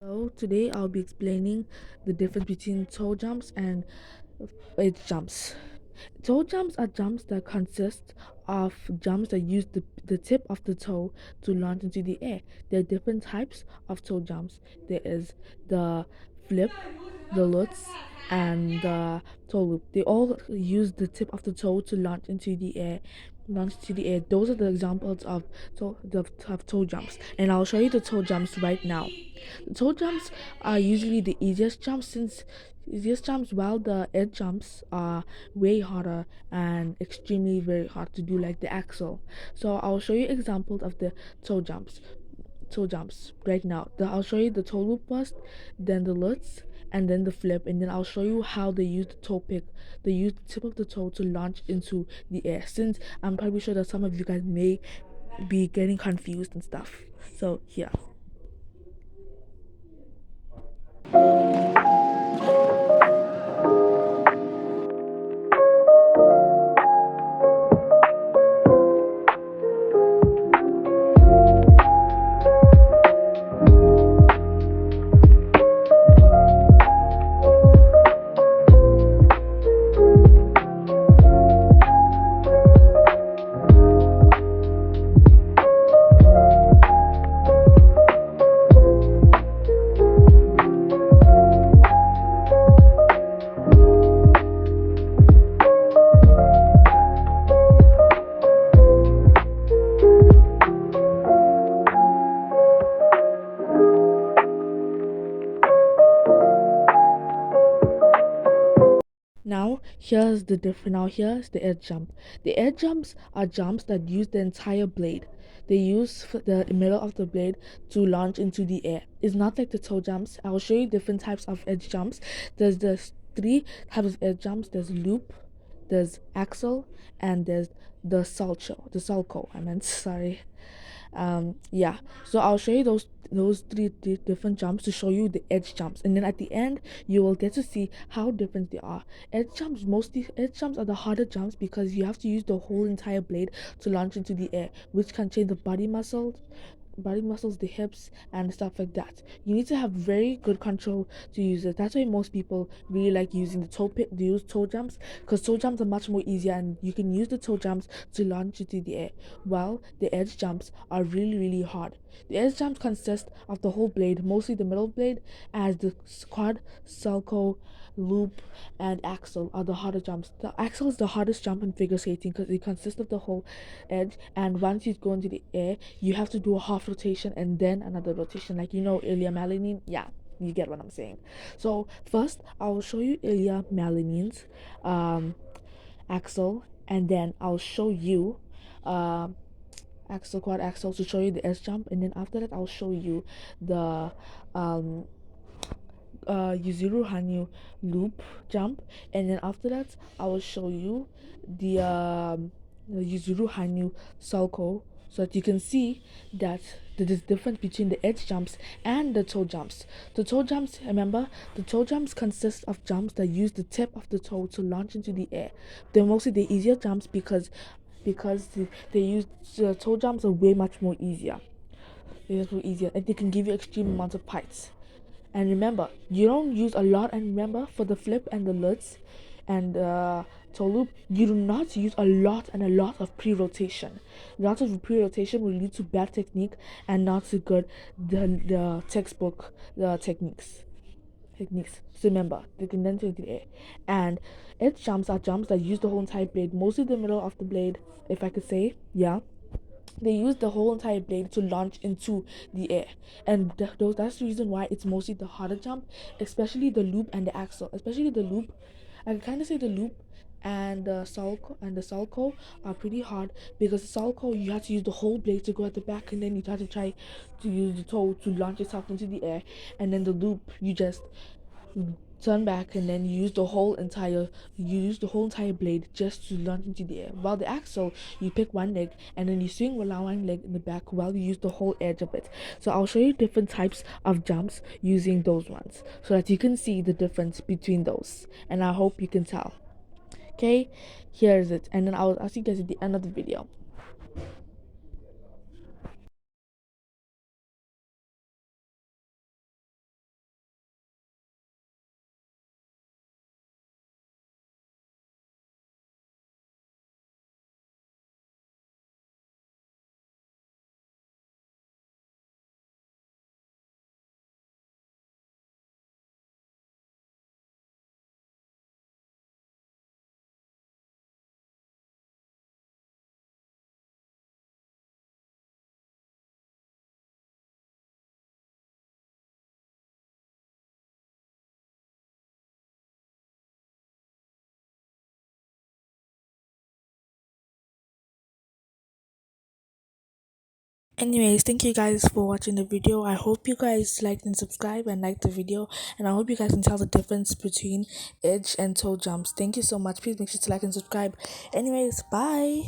So today I'll be explaining the difference between toe jumps and edge jumps. Toe jumps are jumps that consist of jumps that use the tip of the toe to launch into the air. There are different types of toe jumps. There is the flip, the lutz, and the toe loop. They all use the tip of the toe to launch into the air. Launch into the air. Those are the examples of toe jumps, and I'll show you the toe jumps right now. The toe jumps are usually the easiest jumps, while the edge jumps are way harder and extremely very hard to do, like the axle. So I'll show you examples of the toe jumps right now. I'll show you the toe loop first, then the lutz, and then the flip, and then I'll show you how they use the toe pick. They use the tip of the toe to launch into the air, since I'm probably sure that some of you guys may be getting confused and stuff. So here. Now here's the edge jump. The edge jumps are jumps that use the entire blade. They use the middle of the blade to launch into the air. It's not like the toe jumps. I'll show you different types of edge jumps. There's the three types of edge jumps. There's loop, there's axle, and there's the sulco. I meant sorry. Yeah, so I'll show you those three different jumps to show you the edge jumps, and then at the end you will get to see how different they are. Edge jumps are the harder jumps because you have to use the whole entire blade to launch into the air, which can change the body muscles, the hips, and stuff like that. You need to have very good control to use it. That's why most people really like using they use toe jumps, because toe jumps are much more easier and you can use the toe jumps to launch into the air, while the edge jumps are really, really hard. The edge jumps consist of the whole blade, mostly the middle blade, as the quad, sulco, loop, and axle are the harder jumps. The axle is the hardest jump in figure skating because it consists of the whole edge, and once you go into the air, you have to do a half rotation and then another rotation, like Ilya Malinin. Yeah, you get what I'm saying. So first, I will show you Ilya Malinin's axle, and then I'll show you axle, quad axle, to show you the S jump, and then after that I'll show you the um Yuzuru Hanyu loop jump, and then after that I will show you the Yuzuru Hanyu Sulco, so that you can see that there's difference between the edge jumps and the toe jumps. The toe jumps, remember, the toe jumps consist of jumps that use the tip of the toe to launch into the air. They're mostly the easier jumps because they use the toe jumps are way much more easier. They're much more easier, and they can give you extreme amounts of heights. And remember, you don't use a lot. And remember, for the flip and the lutz and toe loop, you do not use a lot of pre-rotation. Lots of pre-rotation will lead to bad technique and not so good the textbook the techniques. So remember, they can then take the air. And edge jumps are jumps that use the whole entire blade, mostly the middle of the blade, if I could say, yeah. They use the whole entire blade to launch into the air, and that's the reason why it's mostly the harder jump, especially the loop and the axle. Especially the loop, I can kind of say the loop and the sulco are pretty hard, because the sulco you have to use the whole blade to go at the back, and then you have to try to use the toe to launch yourself into the air, and then the loop you just turn back and then you use the whole entire blade just to launch into the air. While the axle, you pick one leg and then you swing with one leg in the back while you use the whole edge of it. So I'll show you different types of jumps using those ones so that you can see the difference between those, and I hope you can tell. Okay, here's it, and then I'll see you guys at the end of the video. Anyways, thank you guys for watching the video. I hope you guys liked and subscribe and liked the video, and I hope you guys can tell the difference between edge and toe jumps. Thank you so much. Please make sure to like and subscribe. Anyways, bye.